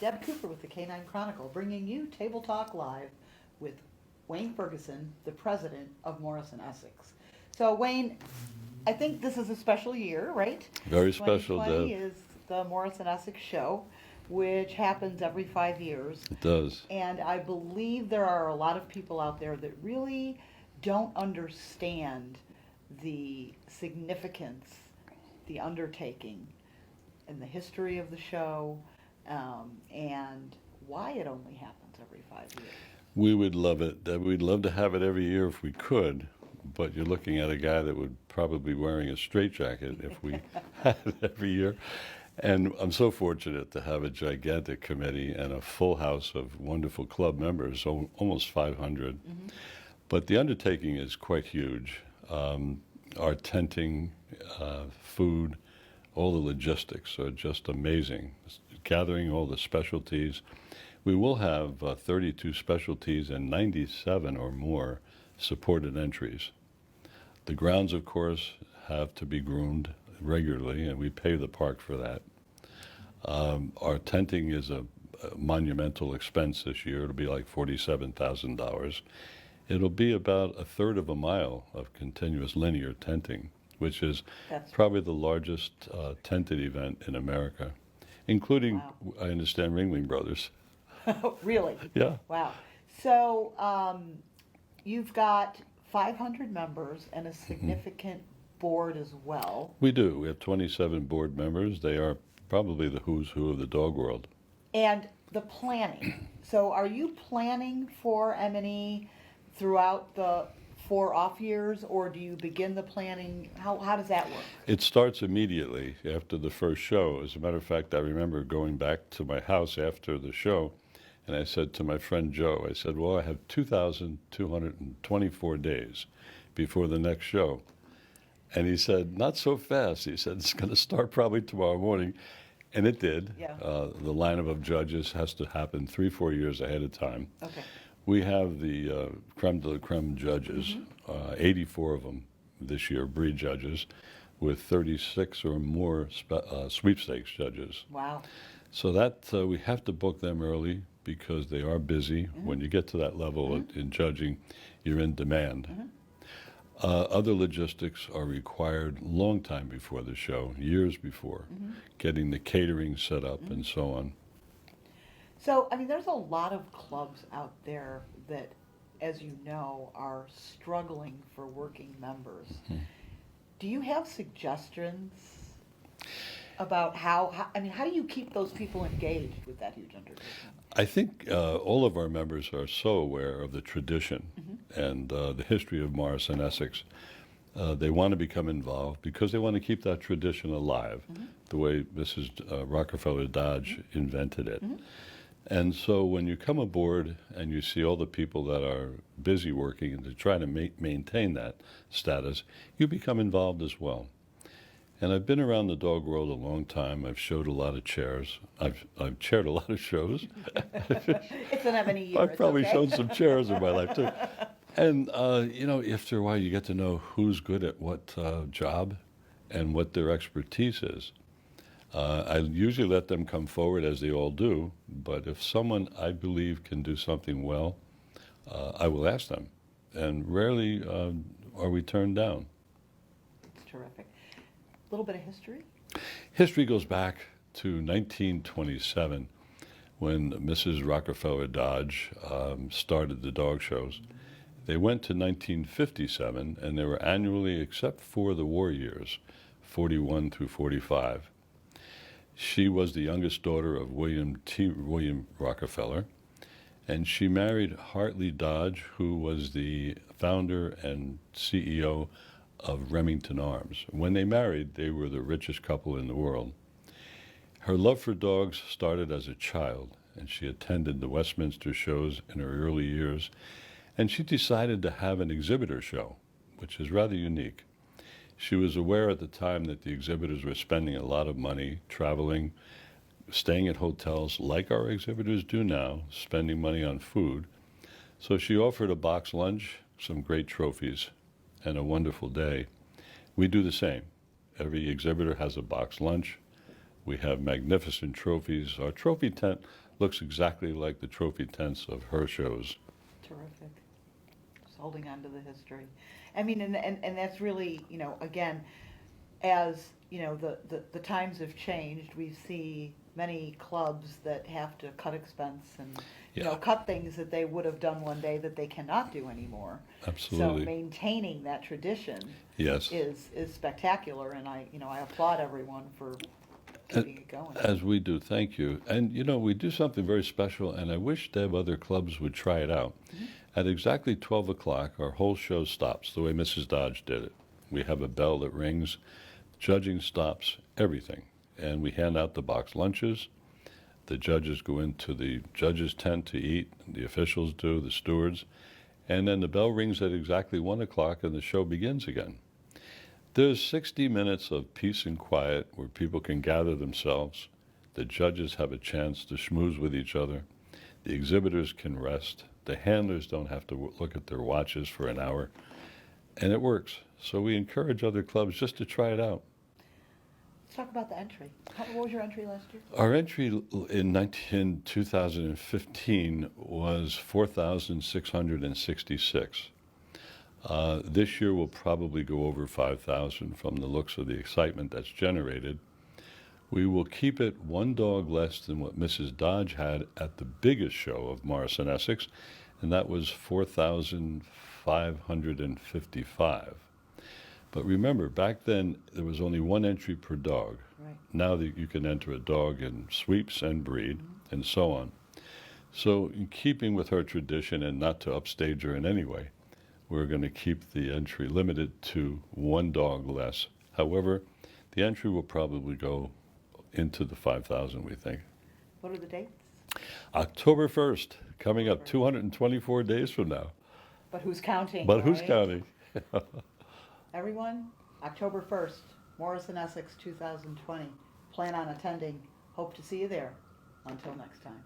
Deb Cooper with the Canine Chronicle, bringing you Table Talk Live with Wayne Ferguson, the president of Morrison Essex. So, Wayne, I think this is a special year, right? Very special, 2020 Deb. is the Morrison Essex show, which happens every 5 years. It does. And I believe there are a lot of people out there that really don't understand the significance, the undertaking, and the history of the show, and why it only happens every 5 years. We would love it. We'd love to have it every year if we could, but you're looking at a guy that would probably be wearing a straitjacket if we had it every year. And I'm so fortunate to have a gigantic committee and a full house of wonderful club members, almost 500. Mm-hmm. But the undertaking is quite huge. Our tenting, food, all the logistics are just amazing. Gathering all the specialties. We will have 32 specialties and 97 or more supported entries. The grounds, of course, have to be groomed regularly, and we pay the park for that. Our tenting is a monumental expense this year. It'll be like $47,000. It'll be about a third of a mile of continuous linear tenting, which is probably the largest tented event in America, including, wow. I understand, Ringling Brothers. Really? Yeah. Wow. So you've got 500 members and a significant board as well. We do. We have 27 board members. They are probably the who's who of the dog world. And the planning. So are you planning for M&E throughout the 4 off years, or do you begin the planning? How does that work? It starts immediately after the first show. As a matter of fact, I remember going back to my house after the show, and I said to my friend Joe, I said, well, I have 2,224 days before the next show. And he said, not so fast. He said, it's going to start probably tomorrow morning. And it did. Yeah. The lineup of judges has to happen 3-4 years ahead of time. Okay. We have the creme de la creme judges, 84 of them this year, breed judges, with 36 or more sweepstakes judges. Wow. So that we have to book them early because they are busy. When you get to that level in judging, you're in demand. Other logistics are required long time before the show, years before, getting the catering set up and so on. So, I mean, there's a lot of clubs out there that, as you know, are struggling for working members. Do you have suggestions about how do you keep those people engaged with that huge undertaking? I think all of our members are so aware of the tradition and the history of Morrison Essex. They want to become involved because they want to keep that tradition alive, the way Mrs. Rockefeller Dodge invented it. And so when you come aboard and you see all the people that are busy working and to try to maintain that status, you become involved as well. And I've been around the dog world a long time. I've showed a lot of chairs. I've chaired a lot of shows. It's an M&E year. I've probably okay. shown some chairs in my life too. And after a while, you get to know who's good at what job and what their expertise is. I usually let them come forward, as they all do, but if someone I believe can do something well, I will ask them. And rarely are we turned down. Terrific. A little bit of history? History goes back to 1927 when Mrs. Rockefeller Dodge started the dog shows. They went to 1957, and they were annually, except for the war years, 41 through 45. She was the youngest daughter of William Rockefeller, and she married Hartley Dodge, who was the founder and CEO of Remington Arms. When they married, they were the richest couple in the world. Her love for dogs started as a child, and she attended the Westminster shows in her early years, and she decided to have an exhibitor show, which is rather unique. She was aware at the time that the exhibitors were spending a lot of money traveling, staying at hotels like our exhibitors do now, spending money on food. So she offered a box lunch, some great trophies, and a wonderful day. We do the same. Every exhibitor has a box lunch. We have magnificent trophies. Our trophy tent looks exactly like the trophy tents of her shows. Terrific. Just holding on to the history. I mean, and that's really, again, as, the times have changed, we see many clubs that have to cut expense and, Yeah. cut things that they would have done one day that they cannot do anymore. Absolutely. So maintaining that tradition Yes. is spectacular, and I applaud everyone for keeping it going. As we do, thank you. And we do something very special, and I wish Deb other clubs would try it out. Mhm. At exactly 12 o'clock, our whole show stops, the way Mrs. Dodge did it. We have a bell that rings, judging stops, everything. And we hand out the box lunches. The judges go into the judges' tent to eat, the officials do, the stewards. And then the bell rings at exactly 1 o'clock, and the show begins again. There's 60 minutes of peace and quiet where people can gather themselves. The judges have a chance to schmooze with each other. The exhibitors can rest. The handlers don't have to look at their watches for an hour. And it works. So we encourage other clubs just to try it out. Let's talk about the entry. What was your entry last year? Our entry in 2015 was 4,666. This year we'll probably go over 5,000 from the looks of the excitement that's generated. We will keep it one dog less than what Mrs. Dodge had at the biggest show of Morris and Essex, and that was 4,555. But remember, back then there was only one entry per dog. Right. Now that you can enter a dog in sweeps and breed, and so on. So in keeping with her tradition and not to upstage her in any way, we're going to keep the entry limited to one dog less. However, the entry will probably go into the 5,000, we think. What are the dates? October 1st, coming up 224 days from now. But who's counting? But who's right? counting? Everyone, October 1st, Morris and Essex 2020. Plan on attending. Hope to see you there. Until next time.